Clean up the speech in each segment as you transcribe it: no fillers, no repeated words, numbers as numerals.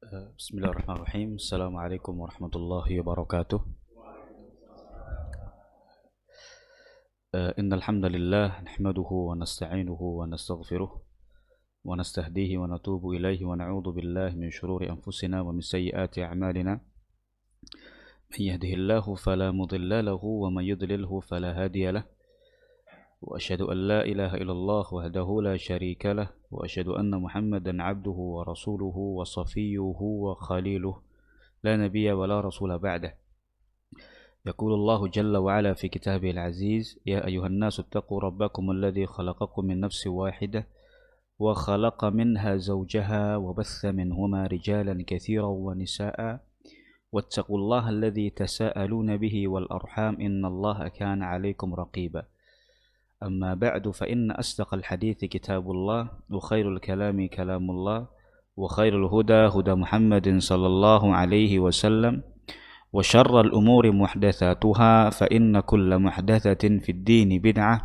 Bismillahirrahmanirrahim. Assalamualaikum warahmatullahi wabarakatuh. Innal hamdalillah nahmaduhu wa nasta'inuhu wa nastaghfiruh wa nastahdihi wa natubu ilaihi wa na'udzu billahi min shururi anfusina wa min sayyiati a'malina. Man yahdihillahu fala mudilla lahu wa man yudlilhu fala hadiya lahu. Wa asyhadu an la ilaha illallah wahdahu la syarika lah wa asyhadu anna Muhammadan 'abduhu wa rasuluhu wa safiyyuhu wa khaliluhu la nabiyya wa la rasula ba'dah. يقول الله جل وعلا في كتابه العزيز يا أيها الناس اتقوا ربكم الذي خلقكم من نفس واحدة وخلق منها زوجها وبث منهما رجالا كثيرا ونساء واتقوا الله الذي تساءلون به والأرحام إن الله كان عليكم رقيبا أما بعد فإن أصدق الحديث كتاب الله وخير الكلام كلام الله وخير الهدى هدى محمد صلى الله عليه وسلم وشر الأمور محدثاتها فإن كل محدثة في الدين بدعة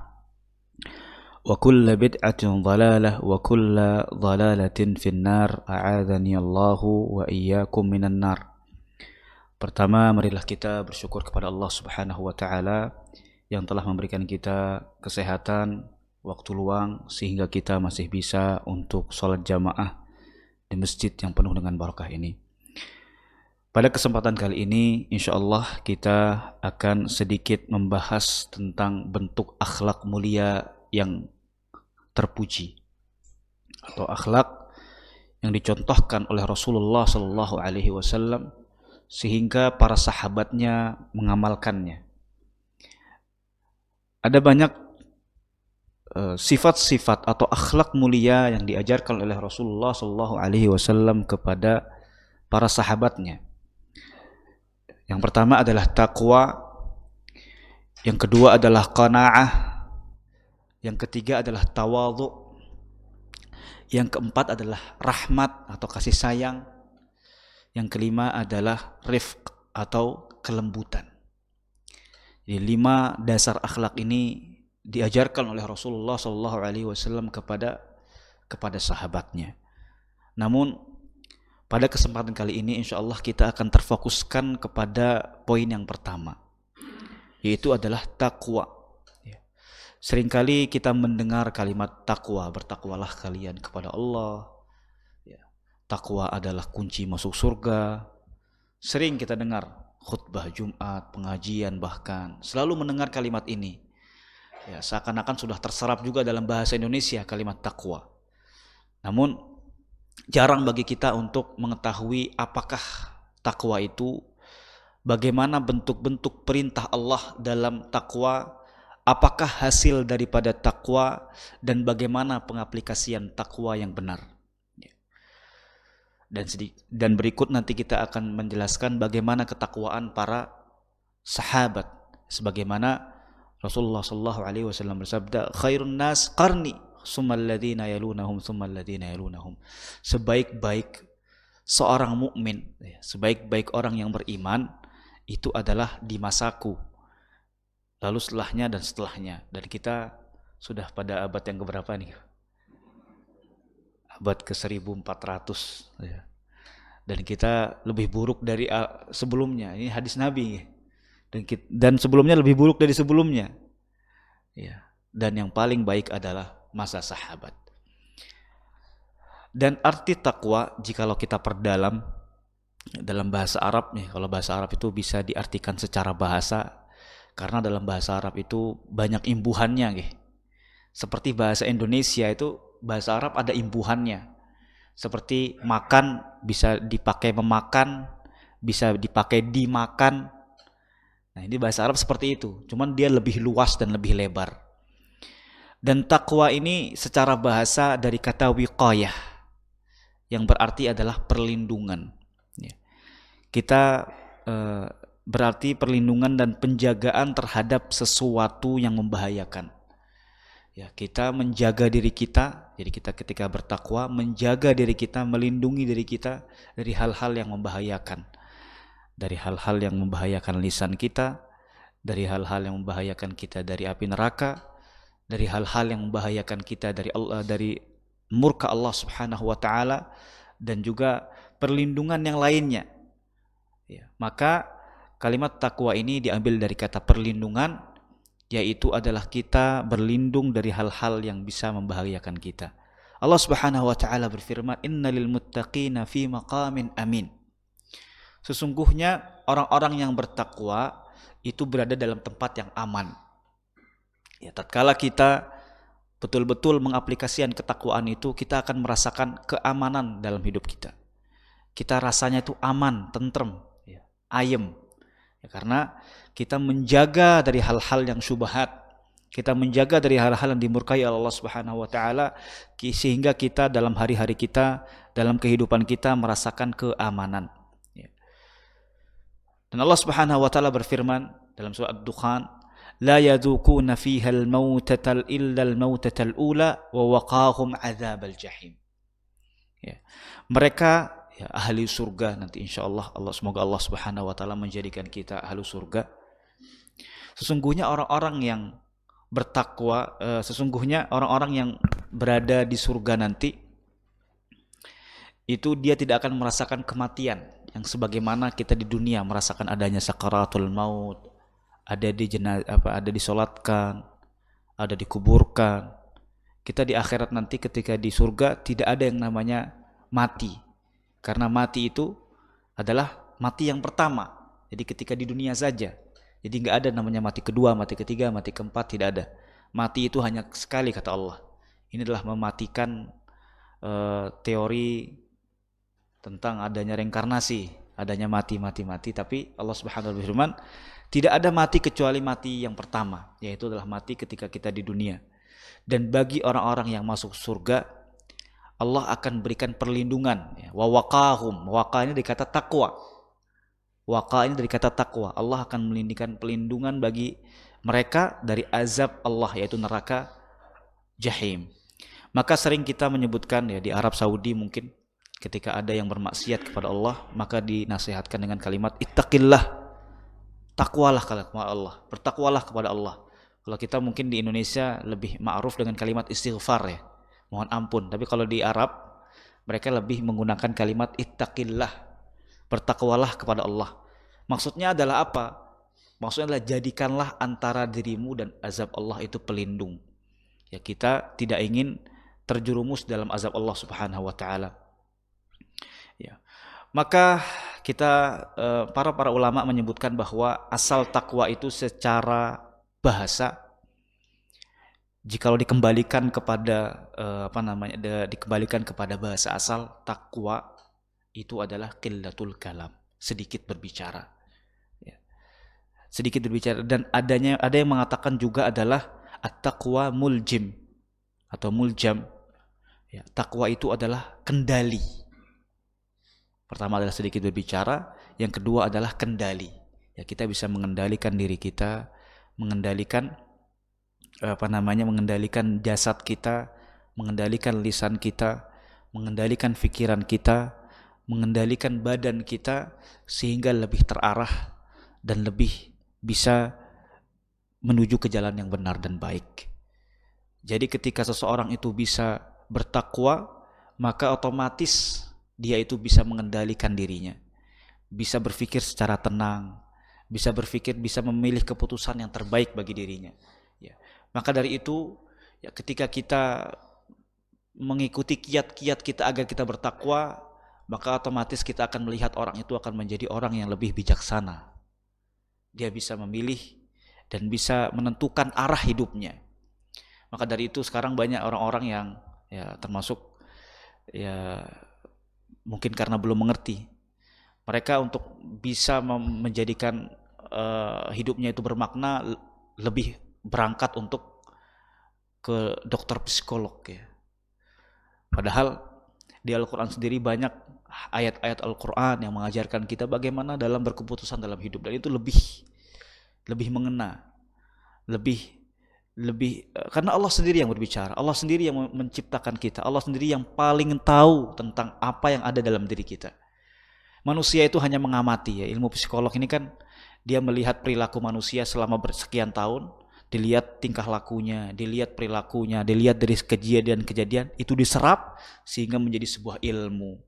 وكل بدعة ضلالة وكل ضلالة في النار أعاذني الله وإياكم من النار. Pertama, marilah kita bersyukur kepada Allah Subhanahu wa taala yang telah memberikan kita kesehatan, waktu luang sehingga kita masih bisa untuk sholat jamaah di masjid yang penuh dengan barakah ini. Pada kesempatan kali ini, insya Allah kita akan sedikit membahas tentang bentuk akhlak mulia yang terpuji atau akhlak yang dicontohkan oleh Rasulullah Sallallahu Alaihi Wasallam sehingga para sahabatnya mengamalkannya. Ada banyak sifat-sifat atau akhlak mulia yang diajarkan oleh Rasulullah Sallallahu Alaihi Wasallam kepada para sahabatnya. Yang pertama adalah taqwa, yang kedua adalah qanaah, yang ketiga adalah tawadhu, yang keempat adalah rahmat atau kasih sayang, yang kelima adalah rifq atau kelembutan. Jadi 5 dasar akhlak ini diajarkan oleh Rasulullah SAW kepada sahabatnya. Namun pada kesempatan kali ini insya Allah kita akan terfokuskan kepada poin yang pertama, yaitu adalah taqwa. Seringkali kita mendengar kalimat taqwa, bertakwalah kalian kepada Allah. Taqwa adalah kunci masuk surga. Sering kita dengar khutbah Jumat, pengajian bahkan selalu mendengar kalimat ini. Seakan-akan sudah terserap juga dalam bahasa Indonesia kalimat taqwa. Namun jarang bagi kita untuk mengetahui apakah takwa itu, bagaimana bentuk-bentuk perintah Allah dalam takwa, apakah hasil daripada takwa, dan bagaimana pengaplikasian takwa yang benar. Dan berikut nanti kita akan menjelaskan bagaimana ketakwaan para sahabat, sebagaimana Rasulullah SAW bersabda, khairun nas qarni summal ladzina yalunahum summal ladzina yalunahum. Sebaik-baik seorang mukmin, sebaik-baik orang yang beriman itu adalah di masaku, lalu setelahnya dan setelahnya. Dan kita sudah pada abad yang keberapa nih? Abad ke-1400 dan kita lebih buruk dari sebelumnya. Ini hadis Nabi dan sebelumnya lebih buruk dari sebelumnya. Dan yang paling baik adalah masa sahabat. Dan arti takwa jikalau kita perdalam dalam bahasa Arab nih, kalau bahasa Arab itu bisa diartikan secara bahasa karena dalam bahasa Arab itu banyak imbuhannya nih. Seperti bahasa Indonesia itu bahasa Arab ada imbuhannya. Seperti makan bisa dipakai memakan, bisa dipakai dimakan. Nah, ini bahasa Arab seperti itu, cuman dia lebih luas dan lebih lebar. Dan takwa ini secara bahasa dari kata wiqayah, yang berarti adalah perlindungan. Kita berarti perlindungan dan penjagaan terhadap sesuatu yang membahayakan. Kita menjaga diri kita, jadi kita ketika bertakwa menjaga diri kita, melindungi diri kita dari hal-hal yang membahayakan. Dari hal-hal yang membahayakan lisan kita, dari hal-hal yang membahayakan kita dari api neraka, dari hal-hal yang membahayakan kita dari murka Allah Subhanahu wa taala, dan juga perlindungan yang lainnya. Ya, maka kalimat takwa ini diambil dari kata perlindungan, yaitu adalah kita berlindung dari hal-hal yang bisa membahayakan kita. Allah Subhanahu wa taala berfirman, "Innalil muttaqina fi maqamin amin." Sesungguhnya orang-orang yang bertakwa itu berada dalam tempat yang aman. Ya, tatkala kita betul-betul mengaplikasikan ketakwaan itu, kita akan merasakan keamanan dalam hidup kita. Kita rasanya itu aman, tentrem, ya, ayem. Ya, karena kita menjaga dari hal-hal yang syubhat, kita menjaga dari hal-hal yang dimurkai Allah Subhanahu wa taala, sehingga kita dalam hari-hari kita, dalam kehidupan kita merasakan keamanan. Ya. Dan Allah Subhanahu wa taala berfirman dalam surah Ad-Dukhan, la yadzuquna fiha al-mautata illa al-mautata al-ula wa waqahum adzabal jahim. Ya. Mereka ya, ahli surga nanti insyaallah, semoga Allah Subhanahu wa taala menjadikan kita ahli surga. Sesungguhnya orang-orang yang bertakwa, sesungguhnya orang-orang yang berada di surga nanti itu dia tidak akan merasakan kematian yang sebagaimana kita di dunia merasakan adanya sakaratul maut, ada di ada disolatkan, ada dikuburkan. Kita di akhirat nanti ketika di surga tidak ada yang namanya mati. Karena mati itu adalah mati yang pertama. Jadi ketika di dunia saja. Jadi enggak ada namanya mati kedua, mati ketiga, mati keempat, tidak ada. Mati itu hanya sekali kata Allah. Ini adalah mematikan teori tentang adanya reinkarnasi, adanya mati, tapi Allah Subhanahu wa taala berfirman, tidak ada mati kecuali mati yang pertama, yaitu adalah mati ketika kita di dunia. Dan bagi orang-orang yang masuk surga, Allah akan berikan perlindungan. Wa waqahum, waqa ini dari kata takwa. Waqa ini dari kata takwa. Allah akan melindungi pelindungan bagi mereka dari azab Allah, yaitu neraka jahim. Maka sering kita menyebutkan ya di Arab Saudi mungkin ketika ada yang bermaksiat kepada Allah, maka dinasihatkan dengan kalimat ittaqillah. Takwalah kepada Allah, bertakwalah kepada Allah. Kalau kita mungkin di Indonesia lebih ma'ruf dengan kalimat istighfar ya, mohon ampun. Tapi kalau di Arab mereka lebih menggunakan kalimat ittaqillah, bertakwalah kepada Allah. Maksudnya adalah apa? Maksudnya adalah jadikanlah antara dirimu dan azab Allah itu pelindung. Ya, kita tidak ingin terjerumus dalam azab Allah Subhanahu wa taala. Ya. Maka kita para ulama menyebutkan bahwa asal takwa itu secara bahasa, jikalau dikembalikan kepada dikembalikan kepada bahasa asal, takwa itu adalah qillatul kalam, sedikit berbicara. Ya. Sedikit berbicara, dan ada yang mengatakan juga adalah at-taqwa muljim atau muljam. Ya, takwa itu adalah kendali. Pertama adalah sedikit berbicara, yang kedua adalah kendali. Ya, kita bisa mengendalikan diri kita, mengendalikan mengendalikan jasad kita, mengendalikan lisan kita, mengendalikan pikiran kita, mengendalikan badan kita sehingga lebih terarah dan lebih bisa menuju ke jalan yang benar dan baik. Jadi ketika seseorang itu bisa bertakwa, maka otomatis dia itu bisa mengendalikan dirinya, bisa berpikir secara tenang, bisa memilih keputusan yang terbaik bagi dirinya. Ya. Maka dari itu, ya, ketika kita mengikuti kiat-kiat kita agar kita bertakwa, maka otomatis kita akan melihat orang itu akan menjadi orang yang lebih bijaksana. Dia bisa memilih dan bisa menentukan arah hidupnya. Maka dari itu sekarang banyak orang-orang yang ya termasuk ya mungkin karena belum mengerti, mereka untuk bisa menjadikan hidupnya itu bermakna lebih berangkat untuk ke dokter psikolog ya. Padahal di Al-Quran sendiri banyak ayat-ayat Al-Quran yang mengajarkan kita bagaimana dalam berkeputusan dalam hidup, dan itu lebih mengena, lebih karena Allah sendiri yang berbicara, Allah sendiri yang menciptakan kita, Allah sendiri yang paling tahu tentang apa yang ada dalam diri kita. Manusia itu hanya mengamati ya, ilmu psikolog ini kan dia melihat perilaku manusia selama bersekian tahun, dilihat tingkah lakunya, dilihat perilakunya, dilihat dari kejadian-kejadian, itu diserap sehingga menjadi sebuah ilmu.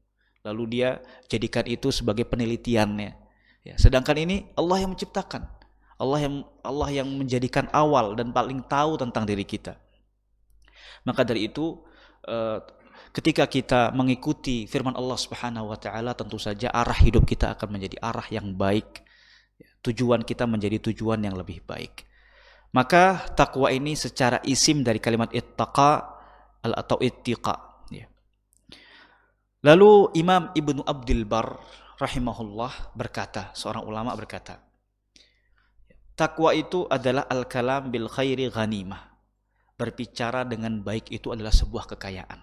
Lalu dia jadikan itu sebagai penelitiannya. Ya, sedangkan ini Allah yang menciptakan. Allah yang menjadikan awal dan paling tahu tentang diri kita. Maka dari itu ketika kita mengikuti firman Allah Subhanahu wa taala, tentu saja arah hidup kita akan menjadi arah yang baik. Tujuan kita menjadi tujuan yang lebih baik. Maka takwa ini secara isim dari kalimat ittaqa atau ittiqa. Lalu Imam Ibnu Abdul Bar rahimahullah berkata, seorang ulama berkata, takwa itu adalah al-kalam bil khairi ghanimah. Berbicara dengan baik itu adalah sebuah kekayaan.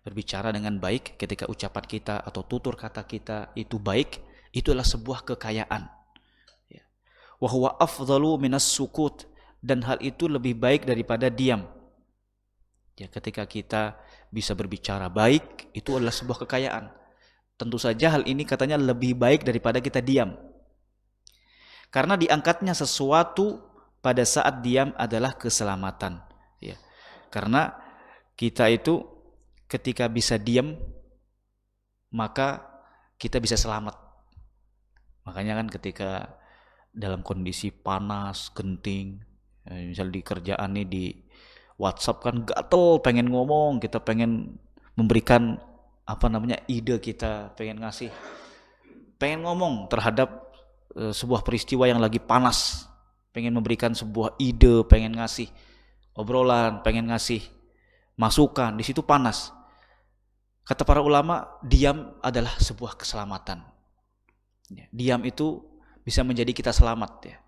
Berbicara dengan baik ketika ucapan kita atau tutur kata kita itu baik, itu adalah sebuah kekayaan. Wa huwa afdalu minas sukut, dan hal itu lebih baik daripada diam. Ya, ketika kita bisa berbicara baik, itu adalah sebuah kekayaan. Tentu saja hal ini katanya lebih baik daripada kita diam. Karena diangkatnya sesuatu pada saat diam adalah keselamatan. Ya. Karena kita itu ketika bisa diam, maka kita bisa selamat. Makanya kan ketika dalam kondisi panas, genting, misal di kerjaan nih di WhatsApp kan gatel pengen ngomong, kita pengen memberikan ide kita, pengen ngomong terhadap sebuah peristiwa yang lagi panas, pengen memberikan sebuah ide, pengen ngasih obrolan, pengen ngasih masukan, di situ panas. Kata para ulama, diam adalah sebuah keselamatan. Diam itu bisa menjadi kita selamat, ya.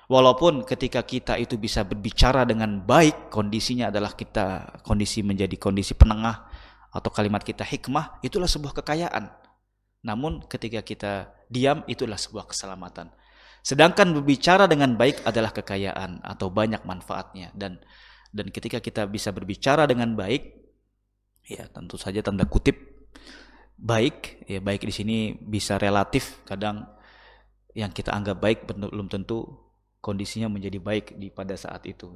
Walaupun ketika kita itu bisa berbicara dengan baik, kondisinya adalah kita kondisi menjadi kondisi penengah atau kalimat kita hikmah, itulah sebuah kekayaan. Namun ketika kita diam, itulah sebuah keselamatan. Sedangkan berbicara dengan baik adalah kekayaan atau banyak manfaatnya. Dan ketika kita bisa berbicara dengan baik, ya tentu saja tanda kutip baik, ya baik di sini bisa relatif. Kadang yang kita anggap baik belum tentu kondisinya menjadi baik pada saat itu,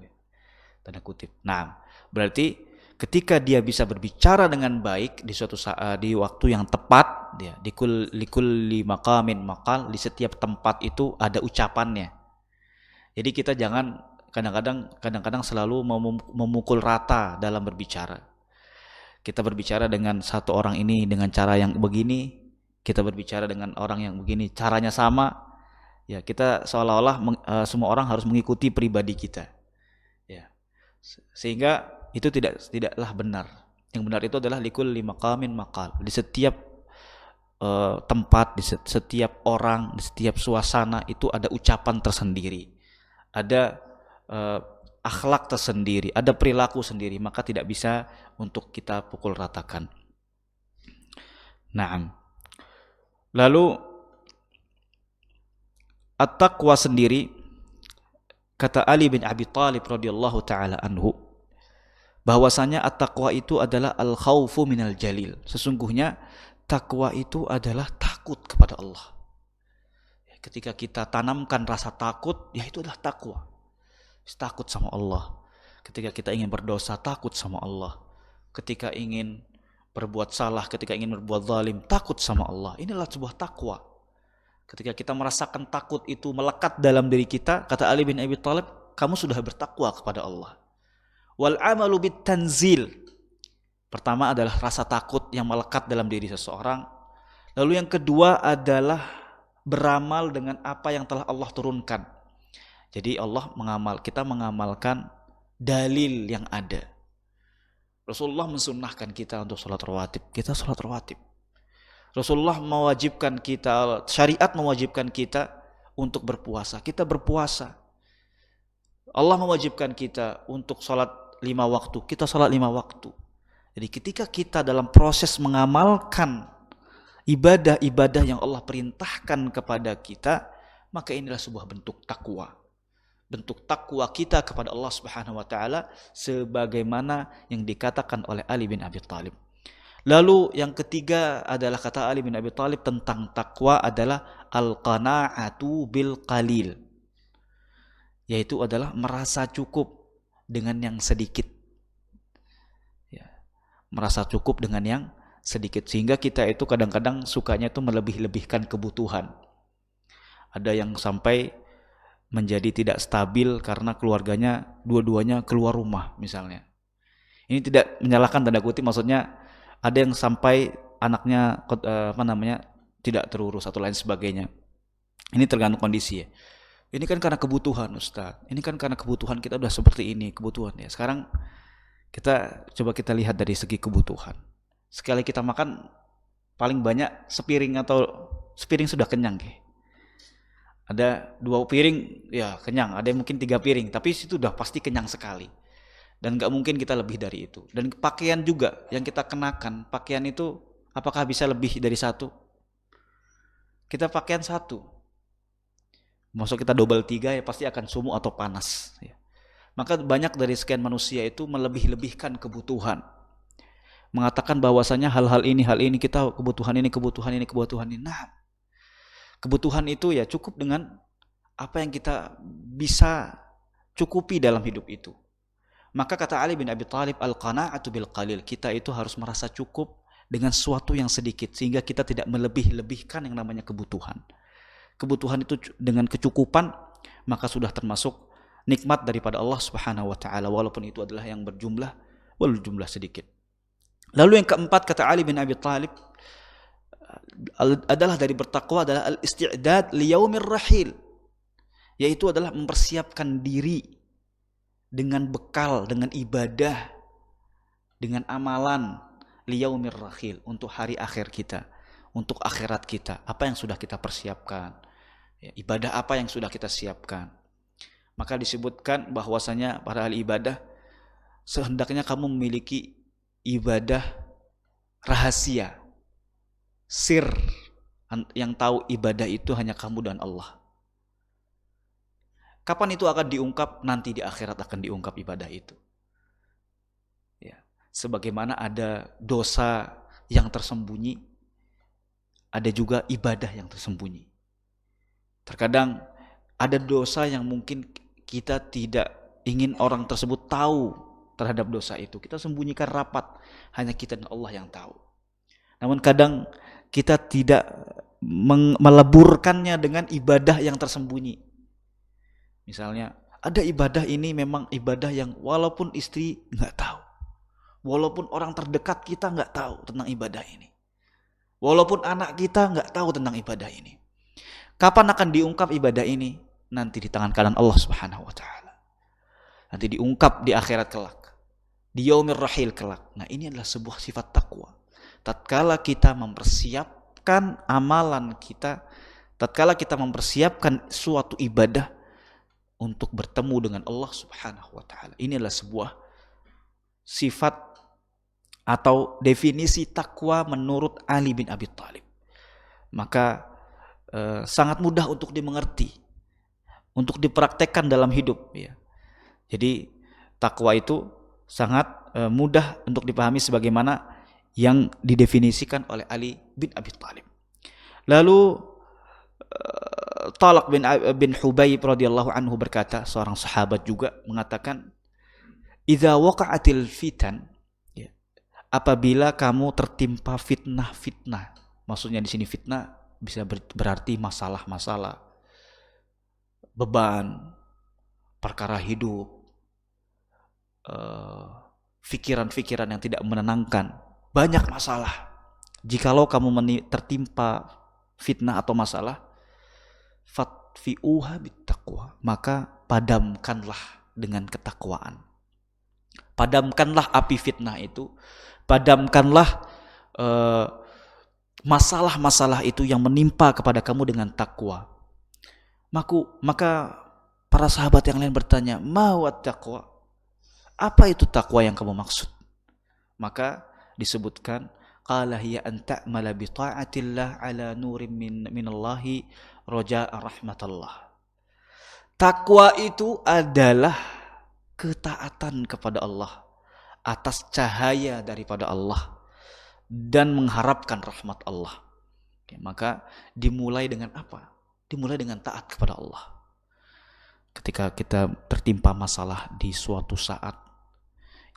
tanda kutip. Nah, berarti ketika dia bisa berbicara dengan baik di suatu saat, di waktu yang tepat, dia likulli maqamin maqal, di setiap tempat itu ada ucapannya. Jadi kita jangan kadang-kadang selalu memukul rata dalam berbicara. Kita berbicara dengan satu orang ini dengan cara yang begini, kita berbicara dengan orang yang begini, caranya sama. Ya, kita seolah-olah semua orang harus mengikuti pribadi kita. Ya. Sehingga itu tidaklah benar. Yang benar itu adalah likulli maqamin maqal. Di setiap tempat, di setiap orang, di setiap suasana itu ada ucapan tersendiri. Ada akhlak tersendiri, ada perilaku sendiri, maka tidak bisa untuk kita pukul ratakan. Naam. Lalu at-taqwa sendiri, kata Ali bin Abi Thalib radhiyallahu taala anhu, bahwasanya at-taqwa itu adalah al-khaufu minal jalil. Sesungguhnya takwa itu adalah takut kepada Allah. Ketika kita tanamkan rasa takut, ya itu adalah takwa. Takut sama Allah. Ketika kita ingin berdosa, takut sama Allah. Ketika ingin berbuat salah, ketika ingin berbuat zalim, takut sama Allah. Inilah sebuah takwa. Ketika kita merasakan takut itu melekat dalam diri kita, kata Ali bin Abi Thalib, kamu sudah bertakwa kepada Allah. Wal amalu bit tanzil. Pertama adalah rasa takut yang melekat dalam diri seseorang. Lalu yang kedua adalah beramal dengan apa yang telah Allah turunkan. Jadi kita mengamalkan dalil yang ada. Rasulullah mensunnahkan kita untuk sholat rawatib, kita sholat rawatib. Rasulullah mewajibkan kita, syariat mewajibkan kita untuk berpuasa, kita berpuasa. Allah mewajibkan kita untuk sholat 5 waktu, kita sholat 5 waktu. Jadi ketika kita dalam proses mengamalkan ibadah-ibadah yang Allah perintahkan kepada kita, maka inilah sebuah bentuk takwa. Bentuk takwa kita kepada Allah Subhanahu wa taala sebagaimana yang dikatakan oleh Ali bin Abi Thalib. Lalu yang ketiga adalah kata Ali bin Abi Thalib tentang takwa adalah al-qana'atu bil qalil. Yaitu adalah merasa cukup dengan yang sedikit. Ya, merasa cukup dengan yang sedikit. Sehingga kita itu kadang-kadang sukanya itu melebih-lebihkan kebutuhan. Ada yang sampai menjadi tidak stabil karena keluarganya dua-duanya keluar rumah misalnya. Ini tidak menyalahkan tanda kutip, maksudnya ada yang sampai anaknya tidak terurus atau lain sebagainya. Ini tergantung kondisi ya. Ini kan karena kebutuhan Ustaz. Ini kan karena kebutuhan kita udah seperti ini, kebutuhan ya. Sekarang coba kita lihat dari segi kebutuhan. Sekali kita makan paling banyak sepiring atau sepiring sudah kenyang ya. Ada 2 piring ya kenyang, ada yang mungkin 3 piring, tapi itu udah pasti kenyang sekali. Dan gak mungkin kita lebih dari itu. Dan pakaian juga yang kita kenakan, pakaian itu apakah bisa lebih dari 1? Kita pakaian 1. Maksud kita double 3 ya pasti akan sumuk atau panas ya. Maka banyak dari sekian manusia itu melebih-lebihkan kebutuhan. Mengatakan bahwasanya hal ini kita kebutuhan ini. Nah, kebutuhan itu ya cukup dengan apa yang kita bisa cukupi dalam hidup itu. Maka kata Ali bin Abi Thalib, al-qana'atu bil qalil. Kita itu harus merasa cukup dengan sesuatu yang sedikit sehingga kita tidak melebih-lebihkan yang namanya kebutuhan. Kebutuhan itu dengan kecukupan maka sudah termasuk nikmat daripada Allah Subhanahu wa taala walaupun itu adalah yang berjumlah sedikit. Lalu yang keempat kata Ali bin Abi Thalib adalah dari bertakwa adalah al-isti'dad li yaumir rahil, yaitu adalah mempersiapkan diri dengan bekal, dengan ibadah, dengan amalan li yaumir rahil, untuk hari akhir kita, untuk akhirat kita. Apa yang sudah kita persiapkan ya, ibadah apa yang sudah kita siapkan. Maka disebutkan bahwasanya para ahli ibadah sehendaknya kamu memiliki ibadah rahasia, sir, yang tahu ibadah itu hanya kamu dan Allah. Kapan itu akan diungkap? Nanti di akhirat akan diungkap ibadah itu. Ya, sebagaimana ada dosa yang tersembunyi, ada juga ibadah yang tersembunyi. Terkadang ada dosa yang mungkin kita tidak ingin orang tersebut tahu terhadap dosa itu. Kita sembunyikan rapat, hanya kita dan Allah yang tahu. Namun kadang kita tidak meleburkannya dengan ibadah yang tersembunyi. Misalnya ada ibadah ini memang ibadah yang walaupun istri nggak tahu, walaupun orang terdekat kita nggak tahu tentang ibadah ini, walaupun anak kita nggak tahu tentang ibadah ini. Kapan akan diungkap ibadah ini? Nanti di tangan kanan Allah Subhanahu wa taala. Nanti diungkap di akhirat kelak, di yaumir rahil kelak. Nah, ini adalah sebuah sifat takwa. Tatkala kita mempersiapkan amalan kita, tatkala kita mempersiapkan suatu ibadah untuk bertemu dengan Allah Subhanahu wa taala. Ini adalah sebuah sifat atau definisi takwa menurut Ali bin Abi Thalib. Maka sangat mudah untuk dimengerti, untuk dipraktekkan dalam hidup ya. Jadi takwa itu sangat mudah untuk dipahami sebagaimana yang didefinisikan oleh Ali bin Abi Thalib. Lalu Talaq bin Hubayb radhiyallahu anhu berkata, seorang sahabat juga mengatakan, "Idza waqa'atil fitan," ya, apabila kamu tertimpa fitnah-fitnah. Maksudnya di sini fitnah bisa berarti masalah-masalah, beban, perkara hidup, pikiran-pikiran yang tidak menenangkan, banyak masalah. Jikalau kamu tertimpa fitnah atau masalah, fatfi'uha bittaqwa, maka padamkanlah dengan ketakwaan. Padamkanlah api fitnah itu, padamkanlah masalah-masalah itu yang menimpa kepada kamu dengan takwa. Maka para sahabat yang lain bertanya, "Ma huwa taqwa?" Apa itu takwa yang kamu maksud? Maka disebutkan, qala hiya an ta'mala bi ta'atillah ala nurin minallahi raja'a rahmatallah. Takwa itu adalah ketaatan kepada Allah atas cahaya daripada Allah dan mengharapkan rahmat Allah. Oke, maka dimulai dengan apa? Dimulai dengan taat kepada Allah. Ketika kita tertimpa masalah di suatu saat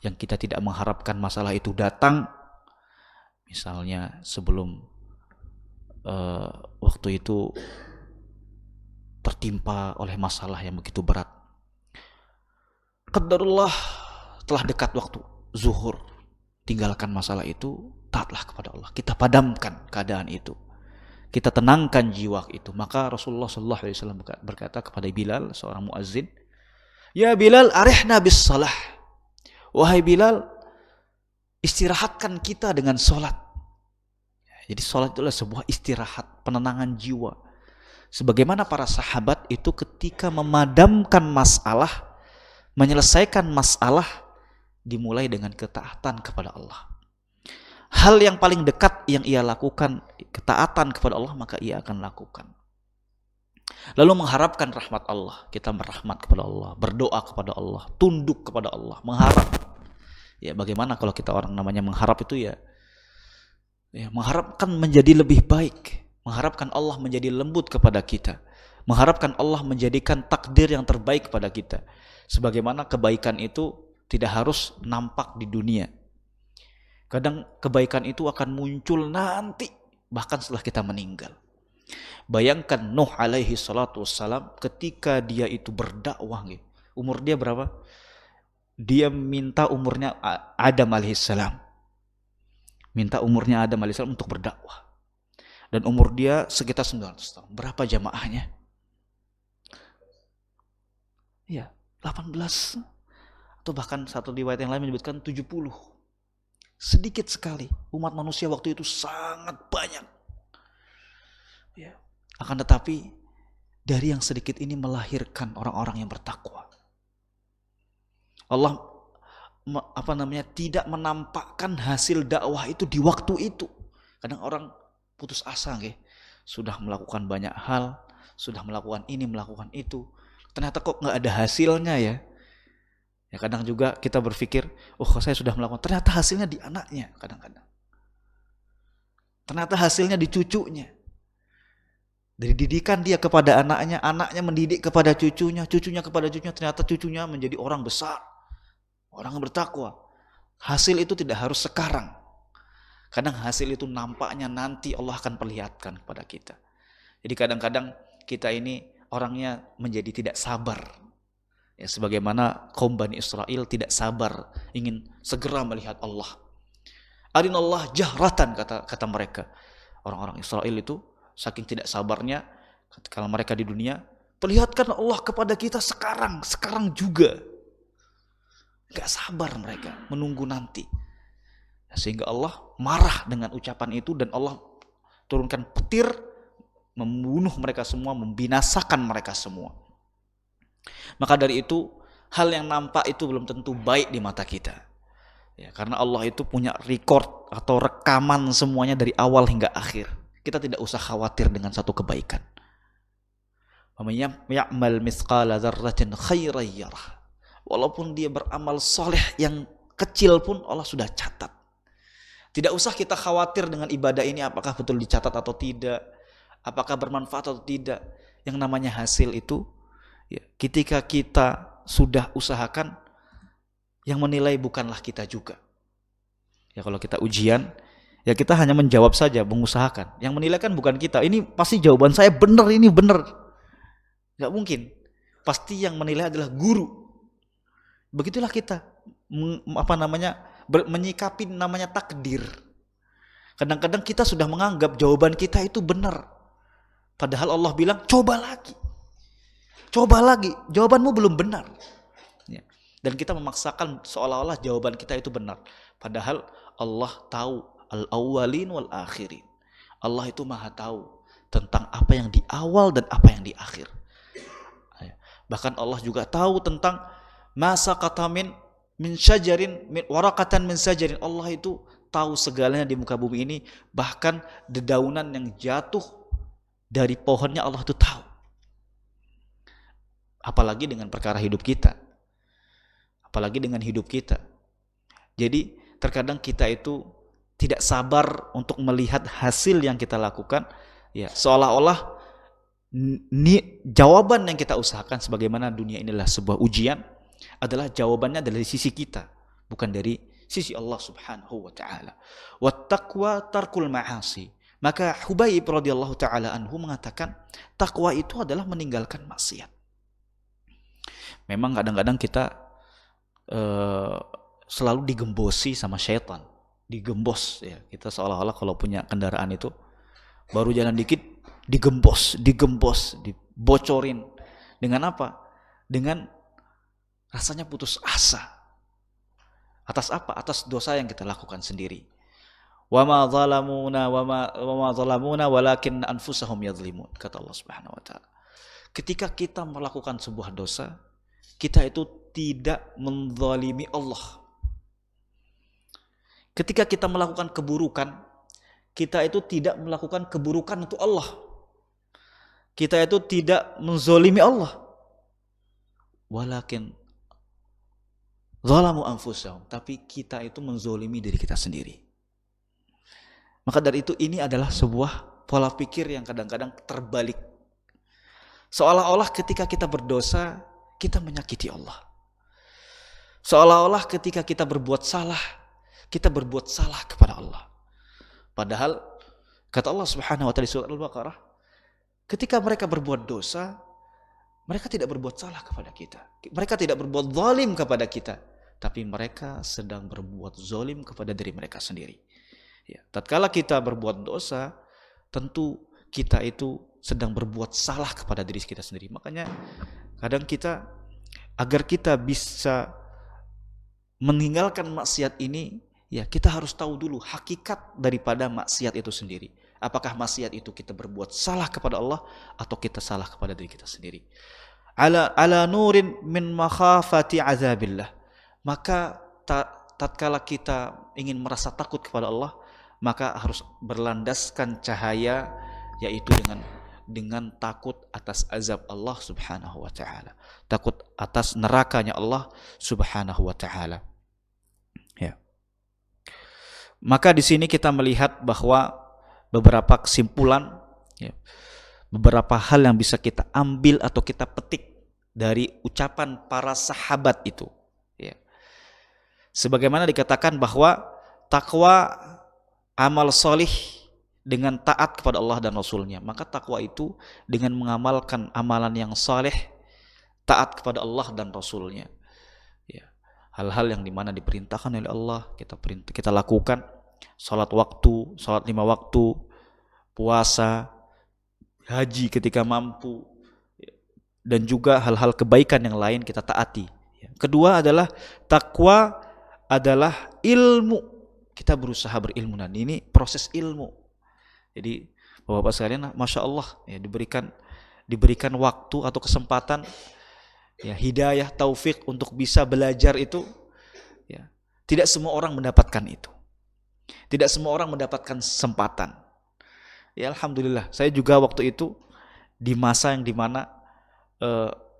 yang kita tidak mengharapkan masalah itu datang, Misalnya sebelum waktu itu tertimpa oleh masalah yang begitu berat. Qadarullah telah dekat waktu zuhur. Tinggalkan masalah itu, taatlah kepada Allah. Kita padamkan keadaan itu. Kita tenangkan jiwa itu. Maka Rasulullah SAW berkata kepada Bilal, seorang muazzin, "Ya Bilal, arihna bis salah." Wahai Bilal, istirahatkan kita dengan sholat. Jadi sholat itulah sebuah istirahat, penenangan jiwa. Sebagaimana para sahabat itu ketika memadamkan masalah, menyelesaikan masalah, dimulai dengan ketaatan kepada Allah. Hal yang paling dekat yang ia lakukan, ketaatan kepada Allah, maka ia akan lakukan. Lalu mengharapkan rahmat Allah, kita merahmat kepada Allah, berdoa kepada Allah, tunduk kepada Allah, mengharap. Ya, bagaimana kalau kita orang namanya mengharap itu ya mengharapkan menjadi lebih baik, mengharapkan Allah menjadi lembut kepada kita, mengharapkan Allah menjadikan takdir yang terbaik kepada kita. Sebagaimana kebaikan itu tidak harus nampak di dunia. Kadang kebaikan itu akan muncul nanti, bahkan setelah kita meninggal. Bayangkan Nuh alaihi salatu wassalam ketika dia itu berdakwah, umur dia berapa? Dia minta umurnya Adam alaihissalam. Minta umurnya Adam alaihissalam untuk berdakwah. Dan umur dia sekitar 900 tahun. Berapa jamaahnya? Ya, 18. Atau bahkan satu riwayat yang lain menyebutkan 70. Sedikit sekali. Umat manusia waktu itu sangat banyak. Ya. Akan tetapi dari yang sedikit ini melahirkan orang-orang yang bertakwa. Allah tidak menampakkan hasil dakwah itu di waktu itu. Kadang orang putus asa, sudah melakukan banyak hal, sudah melakukan ini, melakukan itu, ternyata kok nggak ada hasilnya ya. Ya kadang juga kita berpikir, saya sudah melakukan, ternyata hasilnya di anaknya kadang-kadang. Ternyata hasilnya di cucunya. Dari didikan dia kepada anaknya, anaknya mendidik kepada cucunya, cucunya kepada cucunya, ternyata cucunya menjadi orang besar. Orang yang bertakwa. Hasil itu tidak harus sekarang. Kadang hasil itu nampaknya nanti Allah akan perlihatkan kepada kita. Jadi kadang-kadang kita ini orangnya menjadi tidak sabar. Ya, sebagaimana kaum Bani Israel tidak sabar, ingin segera melihat Allah. Arinallah jahratan, kata mereka. Orang-orang Israel itu saking tidak sabarnya, kalau mereka di dunia, perlihatkan Allah kepada kita sekarang juga. Gak sabar mereka, menunggu nanti. Sehingga Allah marah dengan ucapan itu dan Allah turunkan petir, membunuh mereka semua, membinasakan mereka semua. Maka dari itu, hal yang nampak itu belum tentu baik di mata kita. Ya, karena Allah itu punya record atau rekaman semuanya dari awal hingga akhir. Kita tidak usah khawatir dengan satu kebaikan. Ya'mal mithqala dzarratin khairan yarah. Walaupun dia beramal soleh yang kecil pun Allah sudah catat. Tidak usah kita khawatir dengan ibadah ini apakah betul dicatat atau tidak, apakah bermanfaat atau tidak. Yang namanya hasil itu, ya, ketika kita sudah usahakan, yang menilai bukanlah kita juga. Ya kalau kita ujian, ya kita hanya menjawab saja, mengusahakan. Yang menilai kan bukan kita. Ini pasti jawaban saya benar, ini benar. Gak mungkin. Pasti yang menilai adalah guru. Begitulah kita menyikapi namanya takdir. Kadang-kadang kita sudah menganggap jawaban kita itu benar. Padahal Allah bilang, coba lagi. Jawabanmu belum benar. Ya. Dan kita memaksakan seolah-olah jawaban kita itu benar. Padahal Allah tahu al-awwalin wal akhirin. Allah itu maha tahu tentang apa yang di awal dan apa yang di akhir. Bahkan Allah juga tahu tentang masa kata min syajarin warakatan min syajarin. Allah itu tahu segalanya di muka bumi ini, bahkan dedaunan yang jatuh dari pohonnya Allah itu tahu. Apalagi dengan perkara hidup kita. Apalagi dengan hidup kita. Jadi terkadang kita itu tidak sabar untuk melihat hasil yang kita lakukan, ya seolah-olah jawaban yang kita usahakan, sebagaimana dunia inilah sebuah ujian, adalah jawabannya dari sisi kita, bukan dari sisi Allah Subhanahu wa taala. Wat taqwa tarkul ma'asi. Maka Hubayb radhiyallahu taala anhu mengatakan, takwa itu adalah meninggalkan maksiat. Memang kadang-kadang kita selalu digembosi sama syaitan, digembos ya. Kita seolah-olah kalau punya kendaraan itu baru jalan dikit digembos, dibocorin. Dengan apa? Dengan rasanya putus asa. Atas apa? Atas dosa yang kita lakukan sendiri. Wa ma zalamuna walakin anfusahum yadhlimun, kata Allah Subhanahu wa taala. Ketika kita melakukan sebuah dosa, kita itu tidak menzalimi Allah. Ketika kita melakukan keburukan, kita itu tidak melakukan keburukan untuk Allah. Kita itu tidak menzalimi Allah. Walakin zalamu anfusahum, tapi kita itu menzalimi diri kita sendiri. Maka dari itu ini adalah sebuah pola pikir yang kadang-kadang terbalik. Seolah-olah ketika kita berdosa, kita menyakiti Allah. Seolah-olah ketika kita berbuat salah, kita berbuat salah kepada Allah. Padahal kata Allah Subhanahu wa taala di surat Al-Baqarah, ketika mereka berbuat dosa, mereka tidak berbuat salah kepada kita. Mereka tidak berbuat zalim kepada kita, tapi mereka sedang berbuat zalim kepada diri mereka sendiri. Ya, tatkala kita berbuat dosa, tentu kita itu sedang berbuat salah kepada diri kita sendiri. Makanya kadang kita, agar kita bisa meninggalkan maksiat ini, ya kita harus tahu dulu hakikat daripada maksiat itu sendiri. Apakah maksiat itu kita berbuat salah kepada Allah atau kita salah kepada diri kita sendiri. Ala nurin min makhafati azabillah. Maka tatkala kita ingin merasa takut kepada Allah, maka harus berlandaskan cahaya, yaitu dengan takut atas azab Allah Subhanahu wa taala, takut atas nerakanya Allah Subhanahu wa taala. Ya. Maka di sini kita melihat bahwa beberapa kesimpulan, ya, beberapa hal yang bisa kita ambil atau kita petik dari ucapan para sahabat itu. Ya. Sebagaimana dikatakan bahwa takwa amal solih dengan taat kepada Allah dan Rasulnya. Maka takwa itu dengan mengamalkan amalan yang saleh, taat kepada Allah dan Rasulnya. Ya. Hal-hal yang dimana diperintahkan oleh Allah kita lakukan. Salat waktu, salat 5 waktu, puasa, haji ketika mampu, dan juga hal-hal kebaikan yang lain kita taati. Kedua adalah takwa adalah ilmu. Kita berusaha berilmu, dan ini proses ilmu. Jadi Bapak-bapak sekalian, Masya Allah, ya, diberikan waktu atau kesempatan, ya, hidayah, taufik untuk bisa belajar itu, ya, tidak semua orang mendapatkan itu. Tidak semua orang mendapatkan kesempatan. Ya, alhamdulillah, saya juga waktu itu di masa yang dimana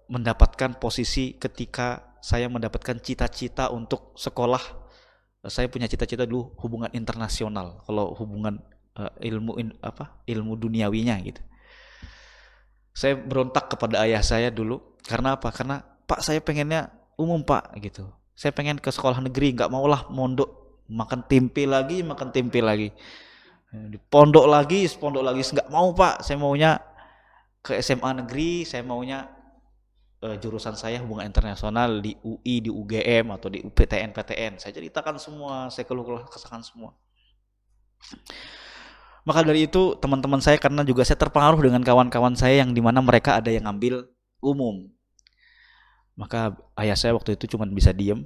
mendapatkan posisi ketika saya mendapatkan cita-cita untuk sekolah. Saya punya cita-cita dulu hubungan internasional. Kalau hubungan ilmu duniawinya gitu. Saya berontak kepada ayah saya dulu. Karena apa? Karena Pak, saya pengennya umum Pak gitu. Saya pengen ke sekolah negeri, nggak maulah mondok. Makan tempe lagi. Di pondok lagi, nggak mau Pak. Saya maunya ke SMA negeri, saya maunya jurusan saya hubungan internasional di UI, di UGM atau di PTN. Saya ceritakan semua, saya keluh-kesahkan semua. Maka dari itu teman-teman saya, karena juga saya terpengaruh dengan kawan-kawan saya yang dimana mereka ada yang ngambil umum, maka ayah saya waktu itu cuma bisa diem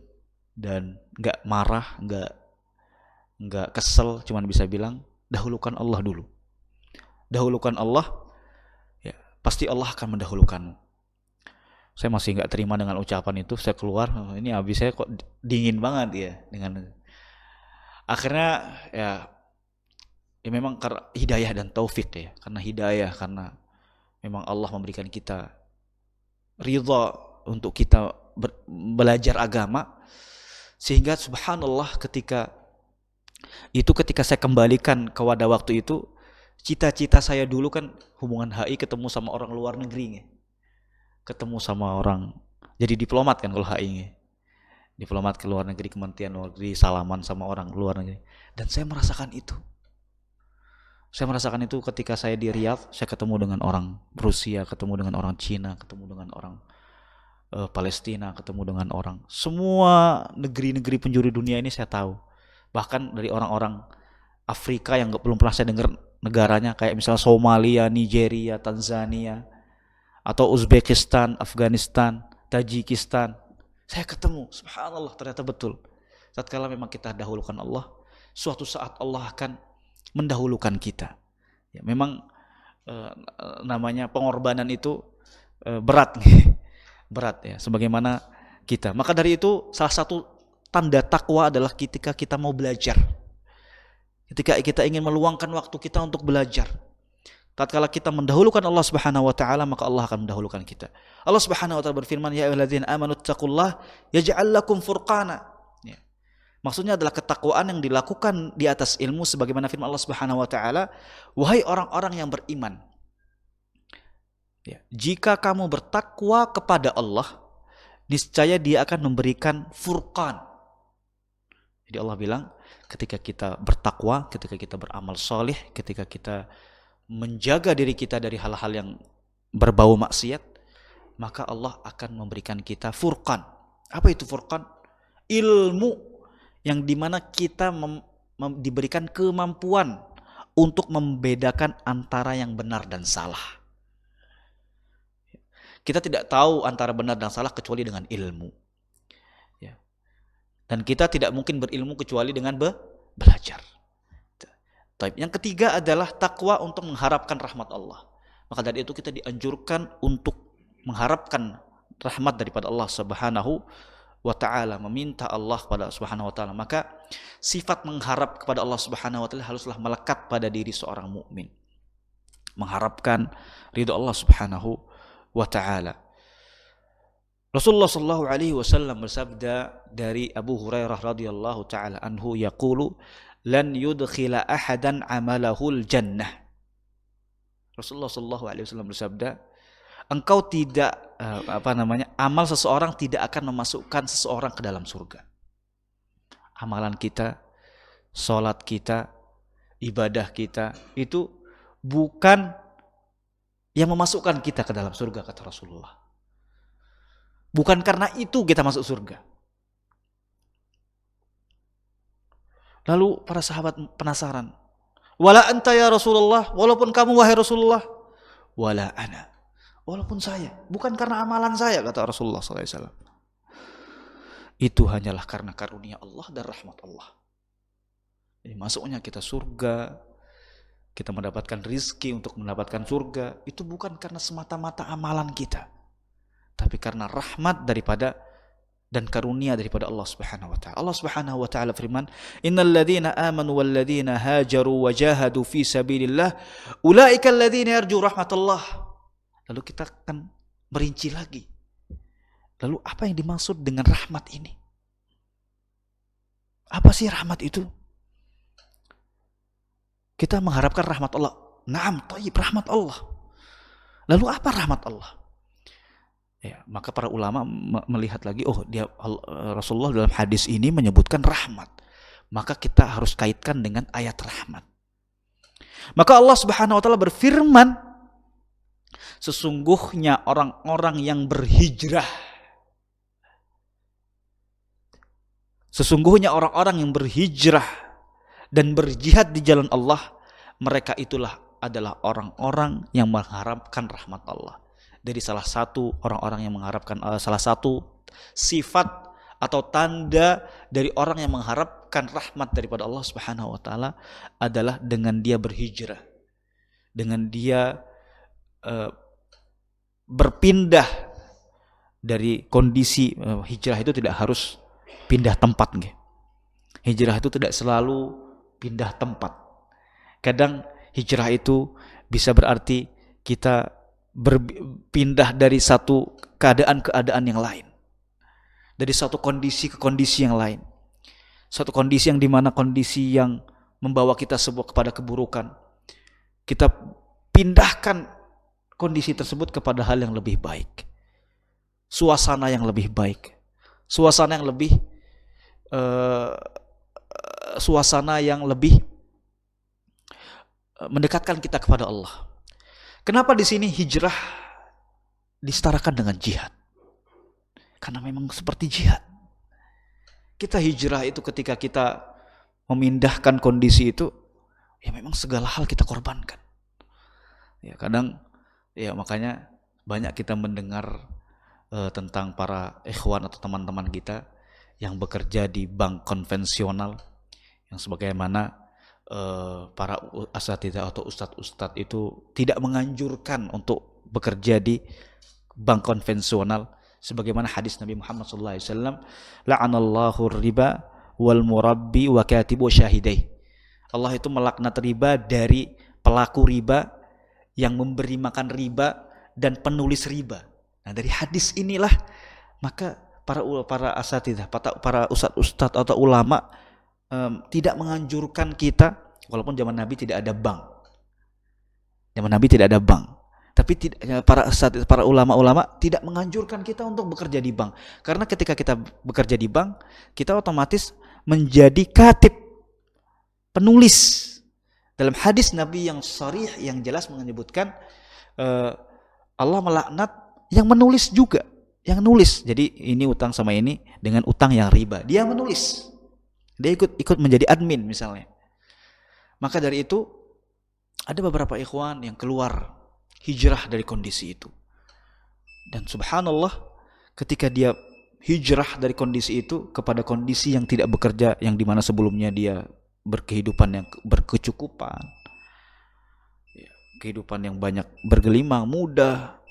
dan nggak marah, nggak kesel, cuma bisa bilang dahulukan Allah dulu, dahulukan Allah, ya pasti Allah akan mendahulukanmu. Saya masih nggak terima dengan ucapan itu. Saya keluar, ini habis saya kok dingin banget ya dengan. Akhirnya ya memang karena hidayah dan taufik ya, karena hidayah, karena memang Allah memberikan kita ridha untuk kita belajar agama, sehingga subhanallah ketika saya kembalikan ke wadah waktu itu, cita-cita saya dulu kan hubungan HI ketemu sama orang luar negeri, ketemu sama orang jadi diplomat kan kalau HI, diplomat ke luar negeri, kementerian luar negeri, salaman sama orang luar negeri. Dan saya merasakan itu. Saya merasakan itu ketika saya di Riyadh, saya ketemu dengan orang Rusia, ketemu dengan orang Cina, ketemu dengan orang Palestina, ketemu dengan orang semua negeri-negeri penjuru dunia ini saya tahu. Bahkan dari orang-orang Afrika yang belum pernah saya dengar negaranya, kayak misalnya Somalia, Nigeria, Tanzania, atau Uzbekistan, Afghanistan, Tajikistan. Saya ketemu, subhanallah, ternyata betul. Tatkala memang kita dahulukan Allah, suatu saat Allah akan mendahulukan kita. Ya, memang namanya pengorbanan itu berat nih. Berat ya, sebagaimana kita. Maka dari itu salah satu tanda takwa adalah ketika kita mau belajar. Ketika kita ingin meluangkan waktu kita untuk belajar. Tatkala kita mendahulukan Allah Subhanahu wa taala, maka Allah akan mendahulukan kita. Allah Subhanahu wa taala berfirman, "Ya ayyuhalladzina amanu taqullaha yaj'al lakum furqana." Ya. Maksudnya adalah ketakwaan yang dilakukan di atas ilmu, sebagaimana firman Allah Subhanahu wa taala, "Wahai orang-orang yang beriman, ya, jika kamu bertakwa kepada Allah, niscaya Dia akan memberikan furqan." Jadi Allah bilang, ketika kita bertakwa, ketika kita beramal soleh, ketika kita menjaga diri kita dari hal-hal yang berbau maksiat, maka Allah akan memberikan kita furqan. Apa itu furqan? Ilmu yang dimana kita diberikan kemampuan untuk membedakan antara yang benar dan salah. Kita tidak tahu antara benar dan salah kecuali dengan ilmu. Ya. Dan kita tidak mungkin berilmu kecuali dengan belajar. Yang ketiga adalah takwa untuk mengharapkan rahmat Allah. Maka dari itu kita dianjurkan untuk mengharapkan rahmat daripada Allah Subhanahu wa taala, meminta Allah kepada Subhanahu wa taala. Maka sifat mengharap kepada Allah Subhanahu wa taala haruslah melekat pada diri seorang mukmin. Mengharapkan ridha Allah Subhanahu wa taala. Rasulullah sallallahu alaihi wasallam bersabda dari Abu Hurairah radhiyallahu taala anhu, yaqulu lan yudkhila ahadan amalahul jannah. Rasulullah sallallahu alaihi wasallam bersabda, engkau tidak amal seseorang tidak akan memasukkan seseorang ke dalam surga. Amalan kita, salat kita, ibadah kita itu bukan yang memasukkan kita ke dalam surga, kata Rasulullah. Bukan karena itu kita masuk surga. Lalu para sahabat penasaran. Wala anta ya Rasulullah, walaupun kamu wahai Rasulullah. Wala ana, walaupun saya. Bukan karena amalan saya, kata Rasulullah SAW. Itu hanyalah karena karunia Allah dan rahmat Allah. Jadi masuknya kita surga, kita mendapatkan rizki untuk mendapatkan surga, itu bukan karena semata-mata amalan kita, tapi karena rahmat daripada dan karunia daripada Allah Subhanahu wa taala. Allah Subhanahu wa taala firman, "Innal ladzina amanu wal ladzina hajaru wa jahadu fi sabilillah ulaika alladzina yarju rahmatullah." Lalu kita akan merinci lagi. Lalu apa yang dimaksud dengan rahmat ini? Apa sih rahmat itu? Kita mengharapkan rahmat Allah. Naam, thayyib, rahmat Allah. Lalu apa rahmat Allah? Ya, maka para ulama melihat lagi, Rasulullah dalam hadis ini menyebutkan rahmat. Maka kita harus kaitkan dengan ayat rahmat. Maka Allah Subhanahu wa taala berfirman, sesungguhnya orang-orang yang berhijrah. Sesungguhnya orang-orang yang berhijrah dan berjihad di jalan Allah, mereka itulah adalah orang-orang yang mengharapkan rahmat Allah. Dari salah satu orang-orang yang mengharapkan, salah satu sifat atau tanda dari orang yang mengharapkan rahmat daripada Allah Subhanahu wa taala adalah dengan dia berhijrah. Dengan dia berpindah dari kondisi hijrah itu tidak harus pindah tempat. Hijrah itu tidak selalu pindah tempat. Kadang hijrah itu bisa berarti kita berpindah dari satu keadaan yang lain, dari satu kondisi ke kondisi yang lain, satu kondisi yang dimana kondisi yang membawa kita kepada keburukan, kita pindahkan kondisi tersebut kepada hal yang lebih baik, suasana yang lebih baik, suasana yang lebih eh, suasana yang lebih mendekatkan kita kepada Allah. Kenapa di sini hijrah disetarakan dengan jihad? Karena memang seperti jihad. Kita hijrah itu ketika kita memindahkan kondisi itu, ya memang segala hal kita korbankan. Ya kadang, ya makanya banyak kita mendengar tentang para ikhwan atau teman-teman kita yang bekerja di bank konvensional, yang sebagaimana para asatidzah atau ustadz-ustadz itu tidak menganjurkan untuk bekerja di bank konvensional, sebagaimana hadis Nabi Muhammad SAW, la'anallahu riba wal murabbi wa katibu syahidai. Allah itu melaknat riba dari pelaku riba, yang memberi makan riba, dan penulis riba. Nah dari hadis inilah maka para asatidzah, para ustadz atau ulama tidak menganjurkan kita, walaupun zaman Nabi tidak ada bank. Zaman Nabi tidak ada bank. Tapi para ulama-ulama tidak menganjurkan kita untuk bekerja di bank. Karena ketika kita bekerja di bank, kita otomatis menjadi katib, penulis. Dalam hadis Nabi yang sharih, yang jelas menyebutkan Allah melaknat yang menulis juga, yang nulis. Jadi ini utang sama ini dengan utang yang riba, dia menulis, dia ikut menjadi admin misalnya. Maka dari itu ada beberapa ikhwan yang keluar hijrah dari kondisi itu, dan subhanallah ketika dia hijrah dari kondisi itu kepada kondisi yang tidak bekerja, yang dimana sebelumnya dia berkehidupan yang berkecukupan, kehidupan yang banyak bergelimang, mudah.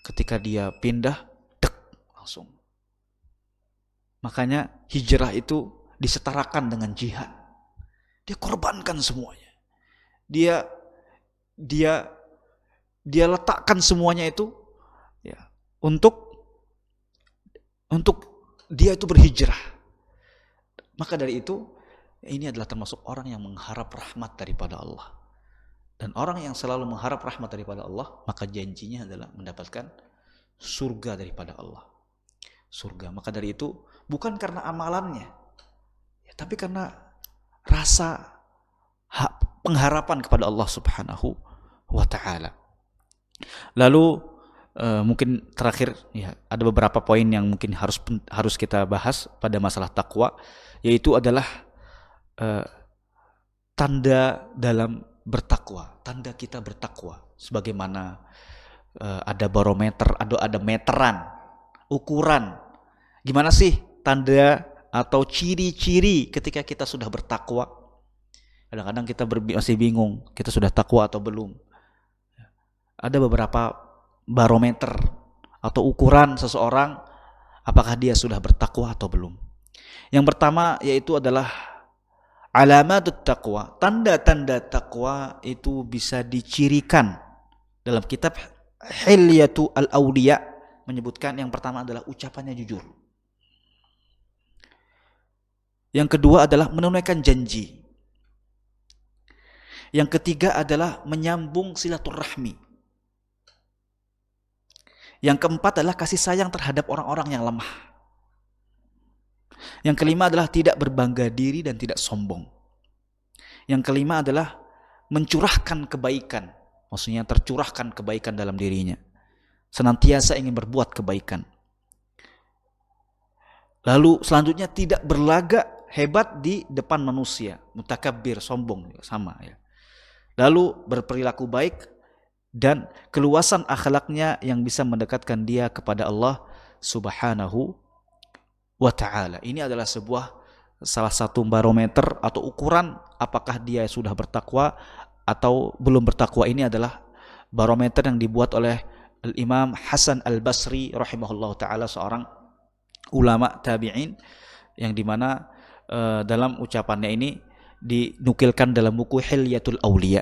Ketika dia pindah, langsung. Makanya hijrah itu disetarakan dengan jihad. Dia korbankan semuanya. Dia letakkan semuanya itu ya untuk dia itu berhijrah. Maka dari itu, ini adalah termasuk orang yang mengharap rahmat daripada Allah. Dan orang yang selalu mengharap rahmat daripada Allah, maka janjinya adalah mendapatkan surga daripada Allah. Surga. Maka dari itu, bukan karena amalannya, ya, tapi karena rasa pengharapan kepada Allah Subhanahu wa ta'ala. Lalu mungkin terakhir, ya, ada beberapa poin yang mungkin harus kita bahas pada masalah takwa, yaitu adalah tanda dalam bertakwa, tanda kita bertakwa. Sebagaimana ada barometer, ada meteran, ukuran. Gimana sih tanda atau ciri-ciri ketika kita sudah bertakwa? Kadang-kadang kita masih bingung, kita sudah takwa atau belum. Ada beberapa barometer atau ukuran seseorang, apakah dia sudah bertakwa atau belum. Yang pertama yaitu adalah alamatut taqwa. Tanda-tanda takwa itu bisa dicirikan. Dalam kitab Hilyatu al-Awliya menyebutkan yang pertama adalah ucapannya jujur. Yang kedua adalah menunaikan janji. Yang ketiga adalah menyambung silaturahmi. Yang keempat adalah kasih sayang terhadap orang-orang yang lemah. Yang kelima adalah tidak berbangga diri dan tidak sombong. Yang kelima adalah mencurahkan kebaikan. Maksudnya tercurahkan kebaikan dalam dirinya. Senantiasa ingin berbuat kebaikan. Lalu selanjutnya tidak berlagak hebat di depan manusia. Mutakabbir, sombong, sama ya. Lalu berperilaku baik dan keluasan akhlaknya yang bisa mendekatkan dia kepada Allah Subhanahu wa ta'ala. Ini adalah salah satu barometer atau ukuran apakah dia sudah bertakwa atau belum bertakwa. Ini adalah barometer yang dibuat oleh Imam Hasan al-Basri rahimahullah ta'ala, seorang ulama tabi'in, yang dimana dalam ucapannya ini dinukilkan dalam buku Hilyatul Awliya.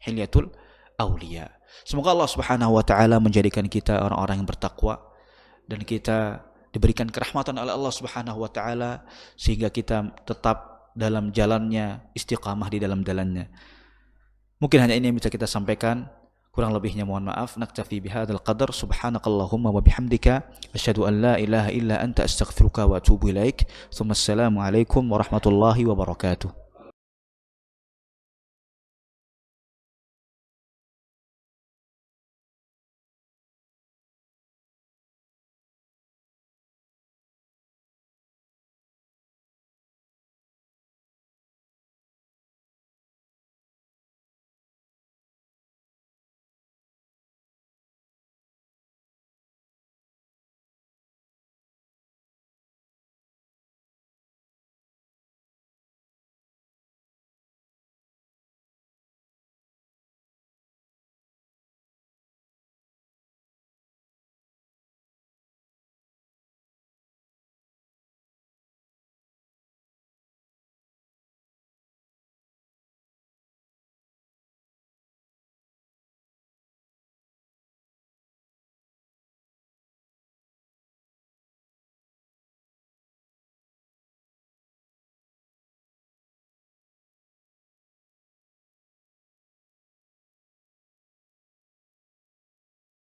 Hilyatul Awliya. Semoga Allah Subhanahu wa ta'ala menjadikan kita orang-orang yang bertakwa, dan kita diberikan kerahmatan oleh Allah Subhanahu wa ta'ala sehingga kita tetap dalam jalannya, istiqamah di dalam jalannya. Mungkin hanya ini yang bisa kita sampaikan. Kurang lebihnya mohon maaf. Naktafi bihadzal qadar. Subhanakallahumma wa bihamdika asyhadu an la ilaha illa anta astaghfiruka wa atubu ilaik. Assalamu alaikum warahmatullahi wabarakatuh.